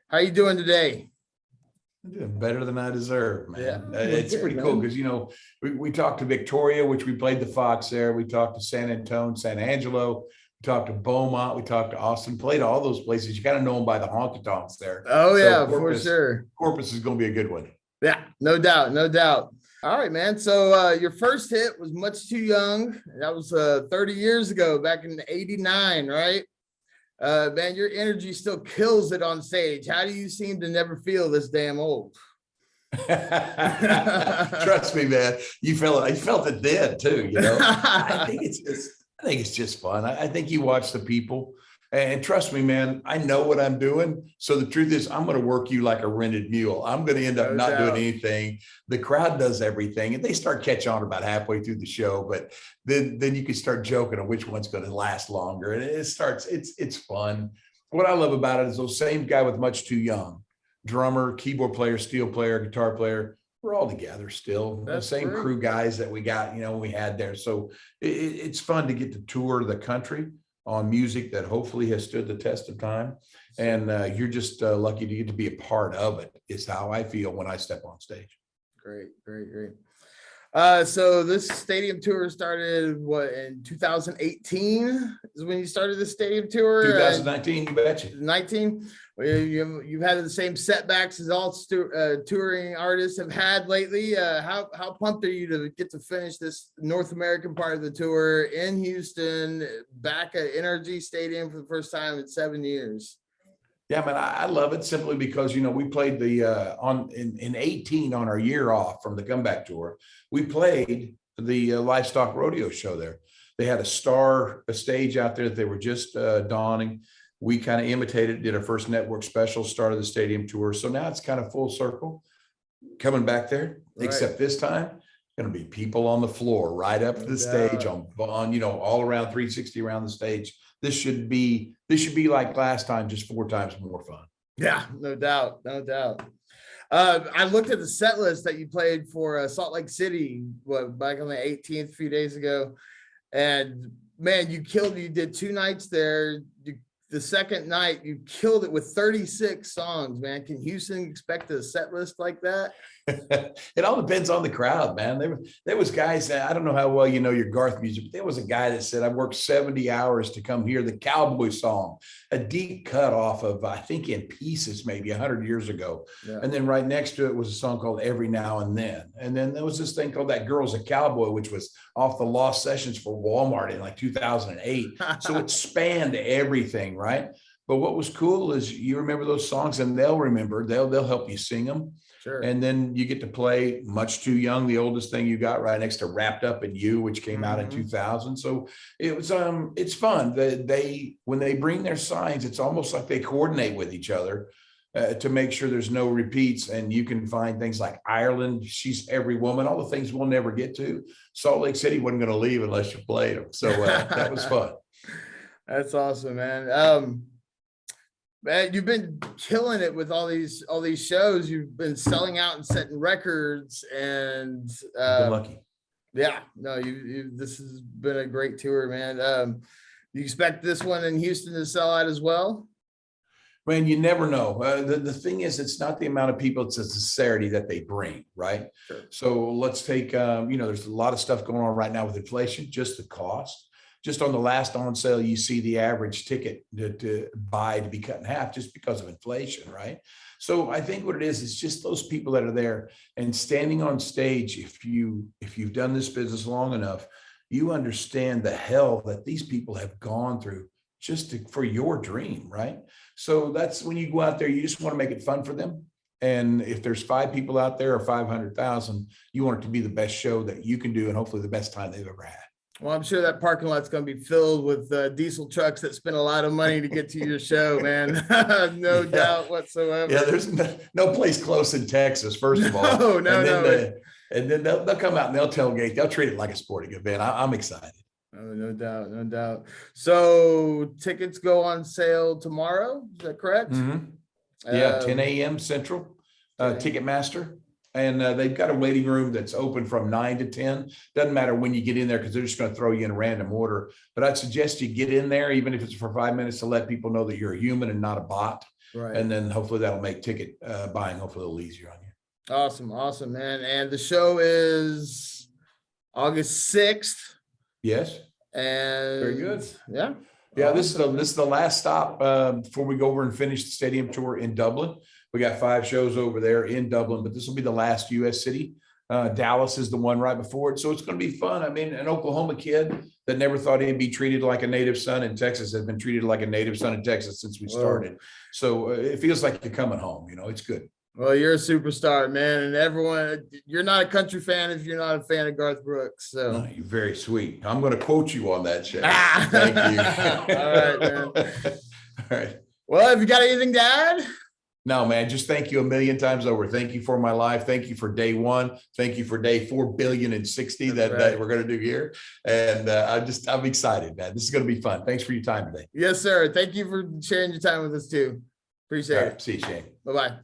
How you doing today? I'm doing better than I deserve, Yeah, man. well, It's good, pretty cool man. because, we talked to Victoria, which we played the Fox there. We talked to San Antonio, San Angelo. We talked to Beaumont. We talked to Austin. Played all those places. You kind of know them by the honky tonks there. Oh So yeah, for sure. Corpus is going to be a good one. Yeah, no doubt, no doubt. All right, man. So your first hit was Much Too Young. That was 30 years ago, back in '89, right? Man, your energy still kills it on stage. How do you seem to never feel this damn old? Trust me, man. You felt it. I felt it then too. I think it's just fun. I think you watch the people, and trust me, man. I know what I'm doing. So the truth is, I'm going to work you like a rented mule. I'm going to end up No not doing doubt. anything. The crowd does everything, and they start catching on about halfway through the show. But then you can start joking on which one's going to last longer, and it starts. It's fun. What I love about it is those same guy with Much Too Young, drummer, keyboard player, steel player, guitar player. We're all together still. The That's same great. crew guys that we got, we had there. So it's fun to get to tour the country on music that hopefully has stood the test of time. And you're just lucky to get to be a part of it, is how I feel when I step on stage. Great, great, great. So this stadium tour started what in 2018 is when you started the stadium tour. 2019, you betcha. 19. Well, you've had the same setbacks as all touring artists have had lately. How pumped are you to get to finish this North American part of the tour in Houston, back at NRG Stadium for the first time in 7 years? Yeah, man, I love it simply because, we played in 18 on our year off from the comeback tour. We played the livestock rodeo show there. They had a stage out there that they were just donning. We kind of imitated, did our first network special, started the stadium tour. So now it's kind of full circle coming back there, Right. except this time going to be people on the floor, right up to the stage on, all around 360 around the stage. This should be like last time, just 4 times more fun. Yeah, no doubt, no doubt. I looked at the set list that you played for Salt Lake City back on the 18th, a few days ago, and man, you killed. You did 2 nights there. The second night, you killed it with 36 songs, man. Can Houston expect a set list like that? It all depends on the crowd, man. There was guys, I don't know how well you know your Garth music, but there was a guy that said, I worked 70 hours to come hear the cowboy song, a deep cut off of, I think, In Pieces, maybe 100 years ago. Yeah. And then right next to it was a song called Every Now and Then. And then there was this thing called That Girl's a Cowboy, which was off the Lost Sessions for Walmart in like 2008. So it spanned everything, right? But what was cool is you remember those songs, and they'll help you sing them. Sure. And then you get to play Much Too Young, the oldest thing you got, right next to Wrapped Up in You, which came out in 2000. So it's fun. When they bring their signs, it's almost like they coordinate with each other to make sure there's no repeats. And you can find things like Ireland, She's Every Woman, all the things we'll never get to. Salt Lake City wasn't going to leave unless you played them. So that was fun. That's awesome, man. Man, you've been killing it with all these shows. You've been selling out and setting records, and Been lucky. yeah, no, this has been a great tour, man. You expect this one in Houston to sell out as well? Man, you never know. The thing is, it's not the amount of people, it's the sincerity that they bring, right? Sure. So let's take, there's a lot of stuff going on right now with inflation, just the cost. Just on the last on sale, you see the average ticket to buy to be cut in half just because of inflation, right? So I think what it is just those people that are there and standing on stage. If you've done this business long enough, you understand the hell that these people have gone through for your dream, right? So that's when you go out there, you just want to make it fun for them. And if there's 5 people out there or 500,000, you want it to be the best show that you can do and hopefully the best time they've ever had. Well, I'm sure that parking lot's going to be filled with diesel trucks that spend a lot of money to get to your show, man. No doubt whatsoever. Yeah, there's no place close in Texas, first of all. No. And then they'll come out and they'll tailgate. They'll treat it like a sporting event. I'm excited. Oh, no doubt, no doubt. So tickets go on sale tomorrow. Is that correct? Yeah, 10 a.m. Central. Ticketmaster. And they've got a waiting room that's open from 9 to 10. Doesn't matter when you get in there because they're just going to throw you in random order. But I'd suggest you get in there, even if it's for 5 minutes, to let people know that you're a human and not a bot. Right. And then hopefully that'll make ticket buying hopefully a little easier on you. Awesome. Awesome, man. And the show is August 6th. Yes. And very good. Yeah. Yeah. This is the last stop before we go over and finish the stadium tour in Dublin. We got 5 shows over there in Dublin, but this will be the last US city. Dallas is the one right before it. So it's going to be fun. I mean, an Oklahoma kid that never thought he'd be treated like a native son in Texas has been treated like a native son in Texas since we started. So it feels like you're coming home. You know, it's good. Well, you're a superstar, man. And everyone, you're not a country fan if you're not a fan of Garth Brooks. So No, you're very sweet. I'm going to quote you on that, Shay. Ah. Thank you. All right, man. All right. Well, have you got anything to add? No, man, just thank you a million times over. Thank you for my life. Thank you for day 1. Thank you for day 4,060,000,060 that we're going to do here. And I'm excited, man. This is going to be fun. Thanks for your time today. Yes, sir. Thank you for sharing your time with us too. Appreciate it. See you, Shane. Bye-bye.